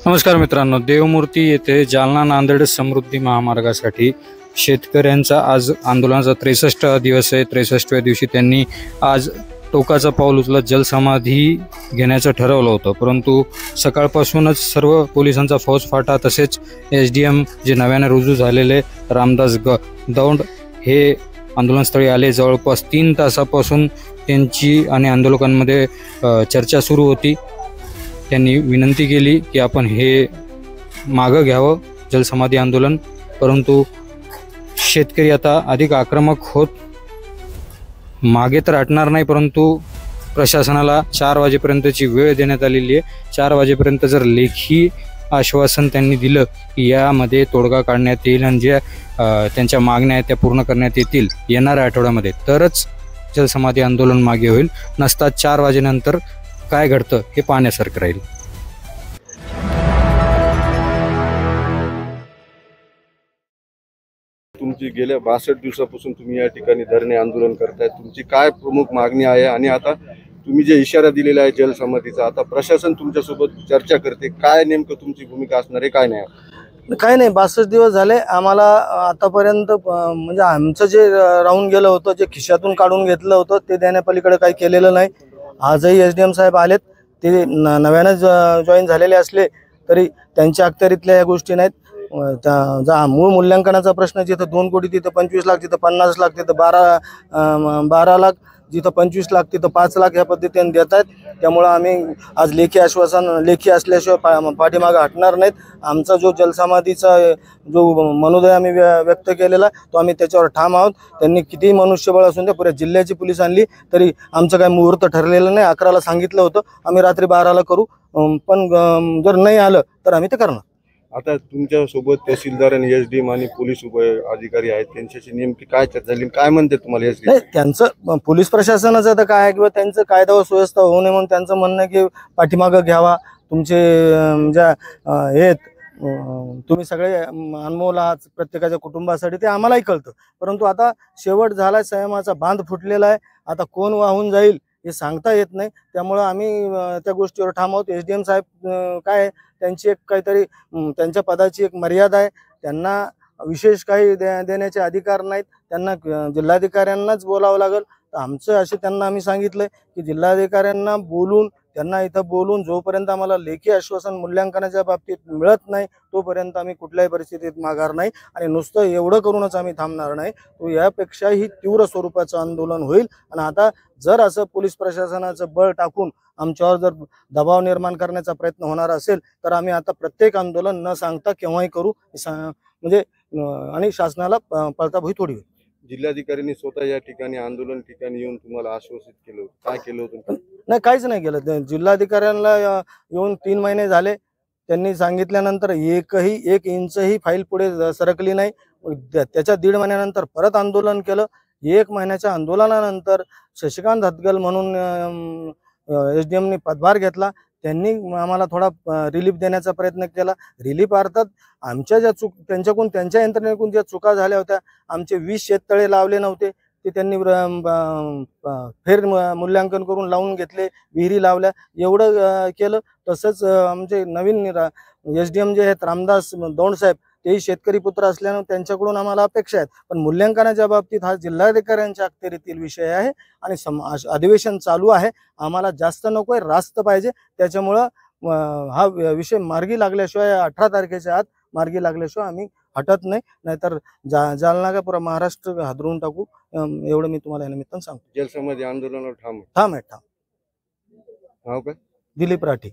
नमस्कार मित्रांनो, देवमूर्ती येथे जालना नांदेड समृद्धी महामार्गासाठी शेतकऱ्यांचा आज आंदोलनाचा 63 दिवस आहे। 63व्या दिवशी त्यांनी आज टोकाचं पाऊल उचलत जलसमाधी घेण्याचं ठरवलं होतं, परंतु सकाळपासूनच सर्व पोलिसांचा फौजफाटा तसेच SDM जे नव्याने रुजू झालेले रामदास दौंड हे आंदोलनस्थळी आले। जवळपास 3 तासापासून त्यांची आणि आंदोलकांमध्ये चर्चा सुरू होती। त्यांनी विनंती केली की आपण हे मागं घ्यावं जलसमाधी आंदोलन, परंतु शेतकरी आता अधिक आक्रमक होत मागे तर हटणार नाही, परंतु प्रशासनाला 4 वाजेपर्यंतची वेळ देण्यात आलेली आहे। 4 वाजेपर्यंत जर लेखी आश्वासन त्यांनी दिलं की यामध्ये तोडगा काढण्यात येईल आणि ज्या त्यांच्या मागण्या आहेत त्या पूर्ण करण्यात येतील येणाऱ्या आठवड्यामध्ये, तरच जलसमाधी आंदोलन मागे होईल। नसता 4 वाजेनंतर काय घडतं हे पाहण्यासारखं राहील। तुमची गेल्या 62 दिवसापासून तुम्ही या ठिकाणी धरणे आंदोलन करताय, तुमची काय प्रमुख मागणी आहे आणि आता तुम्ही जे इशारा दिलेला आहे जलसमाधीचा, आता प्रशासन तुमच्यासोबत चर्चा करते, काय नेमकं तुमची भूमिका असणार आहे काय नाही? काय नाही, 62 दिवस झाले आम्हाला आतापर्यंत, म्हणजे आमचं जे राहून गेलं होतं, जे खिशातून काढून घेतलं होतं ते देण्यापलीकडे काही केलेलं नाही। आजही SDM साहेब आलेत, ते नव्यानं जॉईन झालेले असले तरी त्यांच्या अखत्यारीतल्या या गोष्टी नाहीत। मूळ मूल्यांकनाचा प्रश्न जिथं 2 कोटी तिथं 25 लाख, तिथं 50 लाख, तिथं 12 लाख, जिथं 25 लाख तिथं 5 लाख ह्या पद्धतीने देत आहेत। त्यामुळं आम्ही आज लेखी आश्वासन लेखी असल्याशिवाय पाठीमागं हटणार नाहीत। आमचा जो जलसमाधीचा जो मनोदय आम्ही व्यक्त केलेला तो आम्ही त्याच्यावर ठाम आहोत। त्यांनी कितीही मनुष्यबळ असून द्या, पुऱ्या जिल्ह्याची पोलीस आणली तरी आमचं काही मुहूर्त ठरलेलं नाही। 11ला सांगितलं होतं, आम्ही रात्री 12ला करू, पण जर नाही आलं तर आम्ही ते करणार। आता तुमच्या सोबत तहसीलदार आणि SDM आणि पोलीस अधिकारी आहेत, त्यांच्याशी नेमकी काय चर्चा झाली, काय म्हणते तुम्हाला SDM? नाही, त्यांचं पोलीस प्रशासनाचं तर काय किंवा त्यांचं कायदा व सुव्यवस्था होऊ नये म्हणून त्यांचं म्हणणं आहे की पाठीमागं घ्यावा, तुमचे ज्या हे तुम्ही सगळे अनमोल आहात प्रत्येकाच्या कुटुंबासाठी, ते आम्हालाही कळतं, परंतु आता शेवट झाला, संयमाचा बांध फुटलेला आहे। आता कोण वाहून जाईल हे सांगता येत नाही, त्यामुळं आम्ही त्या गोष्टीवर ठाम आहोत। SDM साहेब काय त्यांची एक काहीतरी त्यांच्या पदाची एक मर्यादा आहे, त्यांना विशेष काही देण्याचे अधिकार नाहीत, त्यांना जिल्हाधिकाऱ्यांनाच बोलावं लागेल। तर आमचं असे त्यांना आम्ही सांगितलं की जिल्हाधिकाऱ्यांना बोलून त्यांना इथं बोलून जोपर्यंत आम्हाला लेखी आश्वासन मूल्यांकनाच्या बाबतीत मिळत नाही तोपर्यंत आम्ही कुठल्याही परिस्थितीत माघार नाही, आणि नुसतं एवढं करूनच आम्ही थांबणार नाही, तो यापेक्षाही तीव्र स्वरूपाचं आंदोलन होईल। आणि आता जर असं पोलीस प्रशासनाचं बळ टाकून आमच्यावर जर दबाव निर्माण करण्याचा प्रयत्न होणार असेल तर आम्ही आता प्रत्येक आंदोलन न सांगता केव्हाही करू, म्हणजे आणि शासनाला पळताभुई थोडी होईल। जिल्हाधिकाऱ्यांनी स्वतः या ठिकाणी आंदोलन ठिकाणी येऊन तुम्हाला आश्वासित केलं, काय केलं होतं? नाही, काहीच नाही केलं। जिल्हाधिकाऱ्यांना येऊन 3 महिने झाले, त्यांनी सांगितल्यानंतर एक इंचही फाईल पुढे सरकली नाही। त्याच्या 1.5 महिन्यानंतर परत आंदोलन केलं। 1 महिन्याच्या आंदोलनानंतर शशिकांत हदगल म्हणून SDMनी पदभार घेतला, त्यांनी आम्हाला थोडा रिलीफ देण्याचा प्रयत्न केला। रिलीफ अर्थात आमच्या ज्या त्यांच्याकडून त्यांच्या यंत्रणेकडून ज्या चुका झाल्या होत्या, आमचे 20 शेततळे लावले नव्हते ते त्यांनी फेर मूल्यांकन करून लावून घेतले, विहिरी लावल्या, एवढं केलं। तसंच आमचे नवीन SDM जे आहेत रामदास दौंड साहेब, तेही शेतकरी पुत्र असल्यानं त्यांच्याकडून आम्हाला अपेक्षा आहेत, पण मूल्यांकनाच्या बाबतीत हा जिल्हाधिकाऱ्यांच्या अखत्यारीतील विषय आहे आणि अधिवेशन चालू आहे, आम्हाला जास्त नकोय, रास्त पाहिजे। त्याच्यामुळं हा विषय मार्गी लागल्याशिवाय 18 तारखेच्या आत मार्गी लागल्याशिवाय आम्ही हटत नाही, नाहीतर जालना का पुरा महाराष्ट्र हादरून टाकू, एवढं मी तुम्हाला या निमित्तानं सांगतो। जलसमाधी आंदोलनावर ठाम ठाम आहे, ठाम। नाव काय? दिलीप राठी।